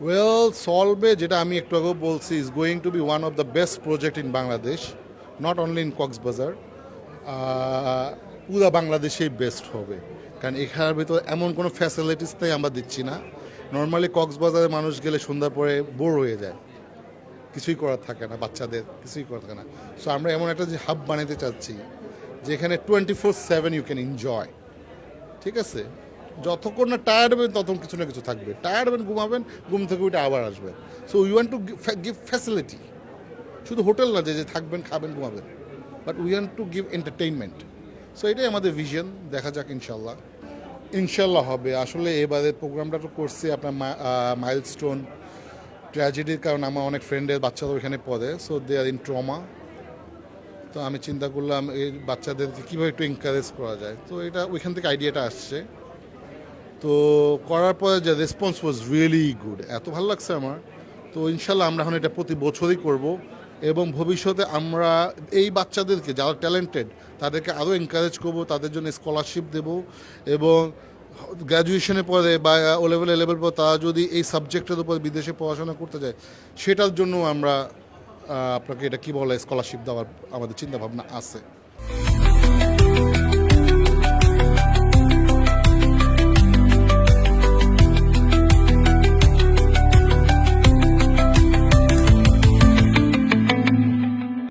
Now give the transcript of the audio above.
Well সলভে যেটা আমি একটু আগেও বলছি is going to be one of the best project in Bangladesh, not only in কক্সবাজার, পুরো বাংলাদেশেই বেস্ট হবে। কারণ এখানের ভিতর এমন কোনো ফ্যাসিলিটিস নেই আমরা দিচ্ছি না। নর্মালি কক্সবাজারে মানুষ গেলে সন্ধ্যার পরে বোর হয়ে যায়, কিছুই করার থাকে না, বাচ্চাদের কিছুই করার থাকে না। সো আমরা এমন একটা যে হাব বানাতে চাচ্ছি যেখানে 24/7 ইউ ক্যান এনজয়। ঠিক আছে, যতক্ষণ না টায়ার্ড হবেন ততক্ষণ কিছু না কিছু থাকবে, টায়ার্ড হবেন ঘুমাবেন, ঘুম থেকে উঠে আবার আসবেন। So we want to give facility, শুধু হোটেল না যে থাকবেন খাবেন ঘুমাবেন, but we want to give entertainment. So এটাই আমাদের ভিশন, দেখা যাক ইনশাল্লাহ। ইনশাল্লাহ হবে। আসলে এবারে প্রোগ্রামটা তো করছি আপনার মাইলস্টোন ট্র্যাজেডির কারণে আমার অনেক ফ্রেন্ডের বাচ্চারা ওইখানে পড়ে, so they are in trauma. তো আমি চিন্তা করলাম এই বাচ্চাদেরকে কীভাবে একটু এনকারেজ করা যায়, তো এটা ওইখান থেকে আইডিয়াটা আসছে। তো করার পরে যে রেসপন্স ওয়াজ রিয়েলি গুড, এত ভালো লাগছে আমার। তো ইনশাল্লাহ আমরা এখন এটা প্রতি বছরই করব, এবং ভবিষ্যতে আমরা এই বাচ্চাদেরকে যারা ট্যালেন্টেড তাদেরকে আরও এনকারেজ করব, তাদের জন্য স্কলারশিপ দেব, এবং গ্র্যাজুয়েশনের পরে বা ও লেভেল এ লেভেল পর তারা যদি এই সাবজেক্টের উপর বিদেশে পড়াশোনা করতে যায় সেটার জন্য আমরা আপনাকে এটা কী বলে স্কলারশিপ দেওয়ার আমাদের চিন্তাভাবনা আছে।